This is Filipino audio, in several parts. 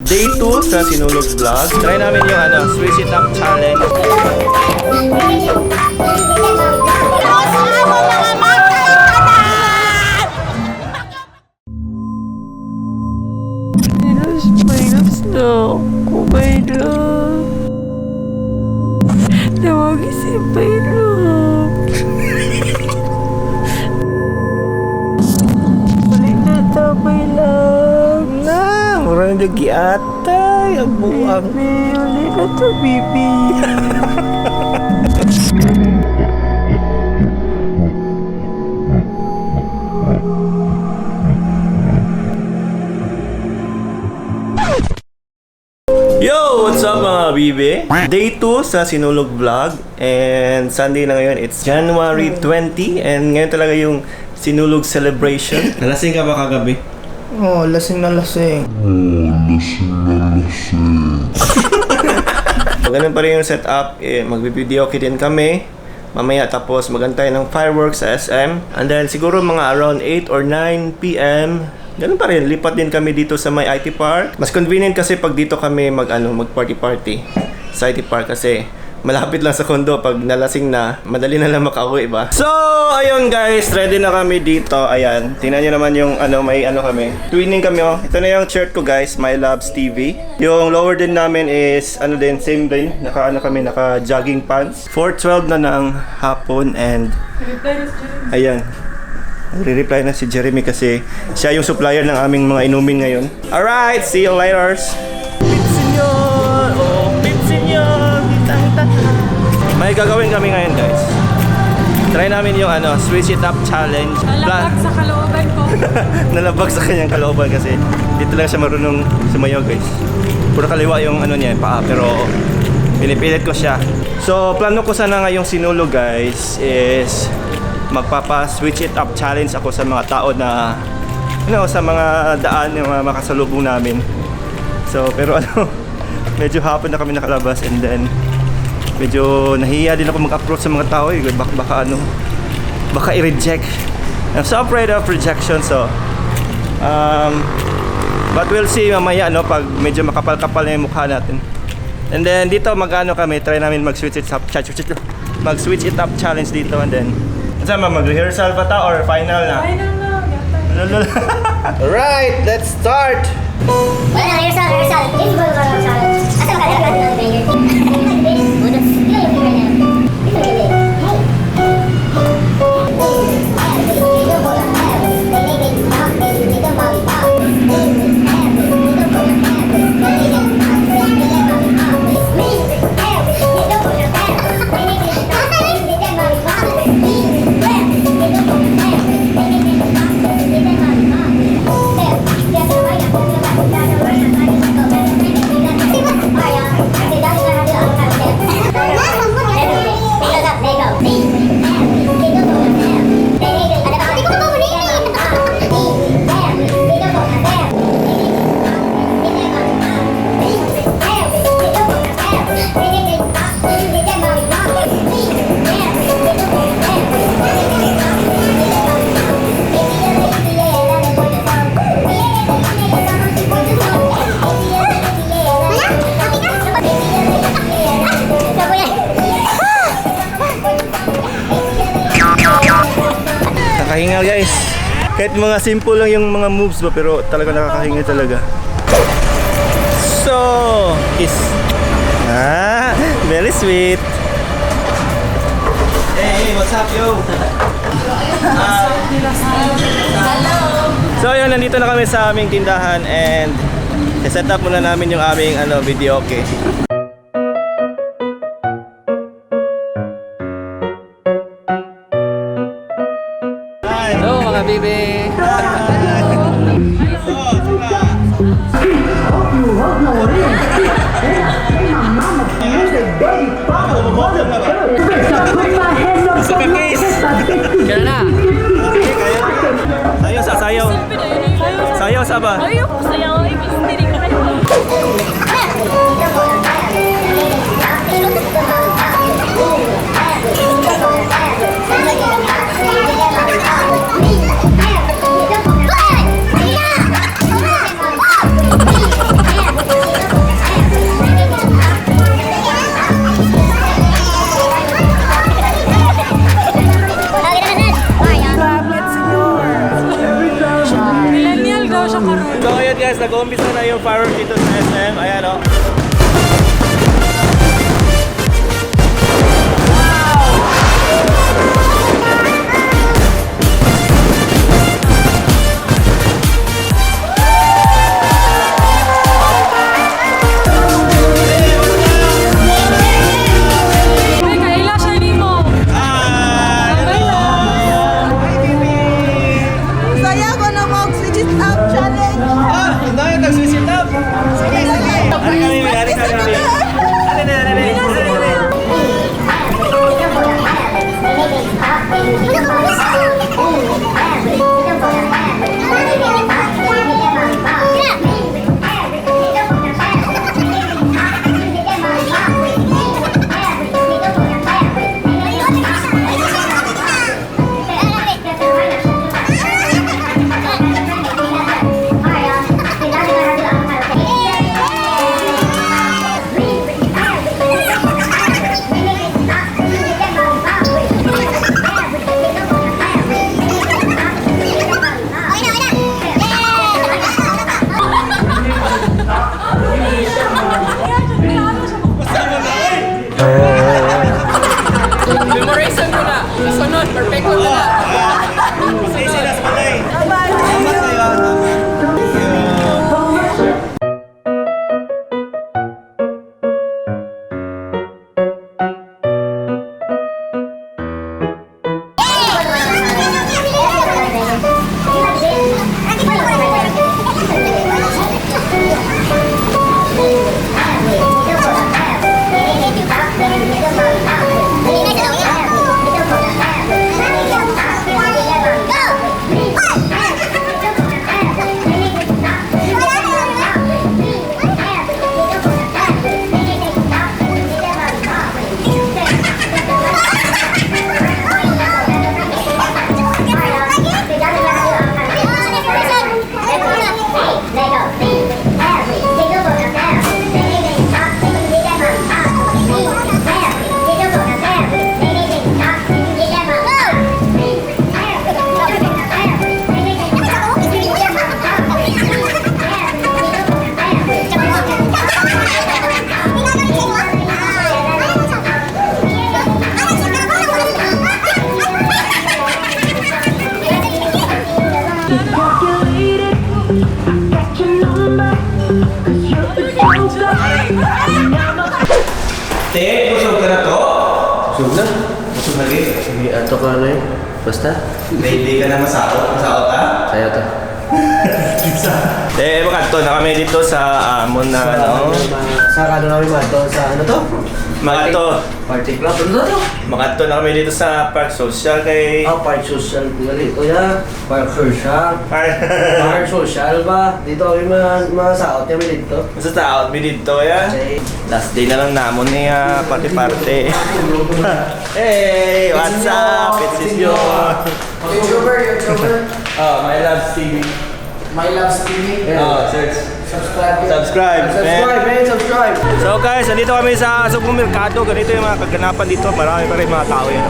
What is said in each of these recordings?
Day 2 sa Sinulog Vlog. Try namin yung Switch It Up Challenge. Mahirap na ako, mahirap. Tawagin si mahirap. Balik na tamay lang. Na, murang nagi atay. Ang buwang. Bibi, ulit na to, bibi. Yo! What's up mga bibe? Day 2 sa Sinulog Vlog. And Sunday na ngayon. It's January 20. And ngayon talaga yung Sinulog Celebration. Nalasing ka ba kagabi? Oh, lasing na lasing. Ganun pa rin yung setup. Magbibideo din kami. Mamaya tapos magantay ng fireworks sa SM. And then siguro mga around 8 or 9 p.m. Ganun pa rin, lipat din kami dito sa may IT Park. Mas convenient kasi pag dito kami mag party sa IT Park kasi malapit lang sa condo. Pag nalasing na, madali na lang makauwi ba? So, ayun guys, ready na kami dito. Ayan, tingnan nyo naman yung may kami. Twinning kami oh. Ito na yung shirt ko guys, My Loves TV. Yung lower din namin is same din. Naka jogging pants. 4:12 na ng hapon and ayan. Nagre-reply na si Jeremy kasi siya yung supplier ng aming mga inumin ngayon. Alright, see you later. Pitsenyor! Oh, pitsenyor! May gagawin kami ngayon guys. Try namin yung Switch It Up Challenge. Nalabag sa kalooban ko. Nalabag sa kanyang kalooban kasi dito lang siya marunong sumayaw guys. Puro kaliwa yung niya, paa, pero pinipilit ko siya. So, plano ko sana ngayong Sinulog guys is magpapa-switch it up challenge ako sa mga tao na sa mga daan yung mga makasalubong namin. So, pero medyo hapon na kami nakalabas and then medyo nahiya din ako mag-approach sa mga tao baka i-reject. I'm so afraid of rejection so but we'll see mamaya pag medyo makapal-kapal na yung mukha natin. And then dito kami, try namin mag-switch it up challenge dito and then mag-rehearsal ba ta or final na? Final na, Alright, let's start! Wala, rehearsal. Hindi ko rehearsal. Asa ka na Nakahingal guys. Kahit mga simple lang yung mga moves ba, pero talaga nakakahingal talaga. So, very sweet. Hey, what's up yo? So yun, nandito na kami sa aming tindahan and set up muna namin yung aming video okay. Hello mga bibi. Kaya na. Sayaw. Sayaw sa ba? Ayaw ko sayaw. Ibig ko na. fireworks dito sa SM. Ayan o. May kaila siya ni mo. Saya ko na mag-switch up challenge. Memorization ko na. Sunod, perfecto na na. Te, busog ka na to? Busog na. Busog lagi. Sige, ato ka na eh. Basta. Hindi ka na masakot. Masakot ka? Saya to. Eh, makadto na kami dito sa Amon na ano. Sa ano namin ba to? Sa ano to? Makadto. Party club. Ano to? Makadto na kami dito sa Park Social kay... Ah, park social. Dito ya. Park social. Park social ba? Dito kami masaot kami dito. Basta taot mi dito ya. Okay. Last day na lang namon niya, party-party. Hey, what's up? It's Yon. YouTuber. Oh, my love TV. My Loves TV. Oh, search. Subscribe. Subscribe, Subscribe, man. Subscribe. So guys, nandito kami sa Sugong Merkado. Ganito yung mga kaganapan dito. Marami pa rin mga tao yan.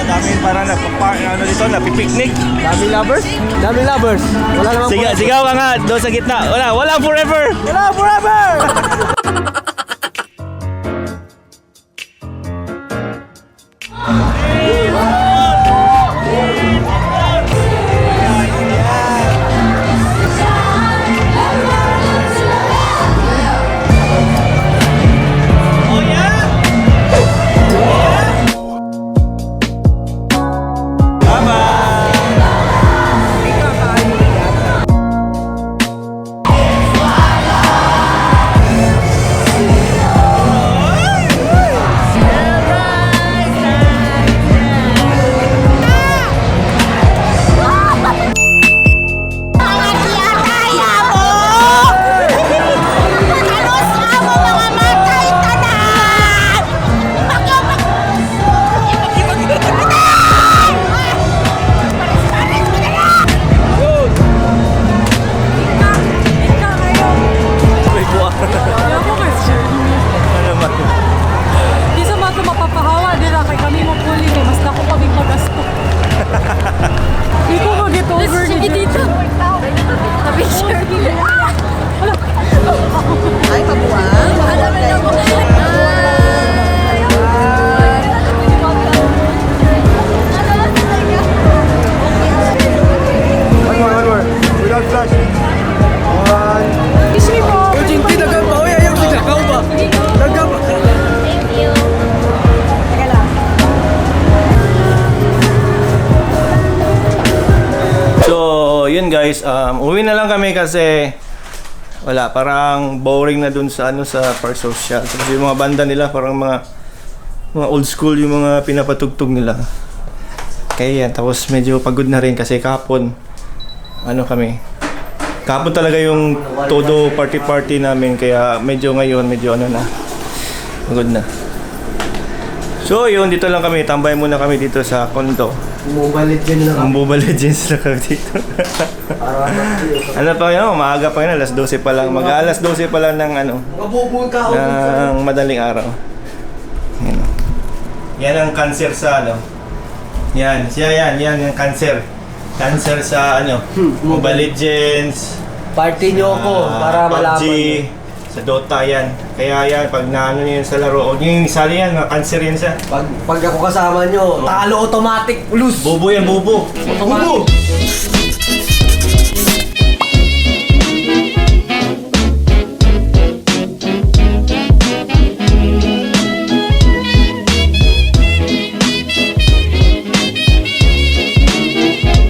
Dami parang ano dito, napipiknik. Dami lovers? Dami lovers. Wala namang Sigaw ka nga doon sa gitna. Wala forever. Wala forever! yun guys, uwi na lang kami kasi wala, parang boring na dun sa ano, sa Park Social. Kasi yung mga banda nila parang mga old school yung mga pinapatugtog nila. Kaya yan, tapos medyo pagod na rin kasi kahapon kahapon talaga yung todo party namin, kaya medyo ngayon na pagod na. So yun, dito lang kami, tambay muna kami dito sa condo. Mobile Legends na kami. Mobile Legends na kami dito. Ano pa yun? Maaga pa yun. Alas 12 pa lang. Mag-alas 12 pa lang ng Mabubul ka ako. ng madaling araw. Yan. Yan ang cancer sa Yan. Yan yung cancer. Cancer sa Mobile Legends. Party nyo ako para malaman. PUBG, sa Dota yan. Kaya yan, pag naano niyo yun sa laro, huwag niyo yung isali yan, cancer yan siya. Pag ako kasama nyo, talo automatic, lose. Bobo yan, bobo. Automatic.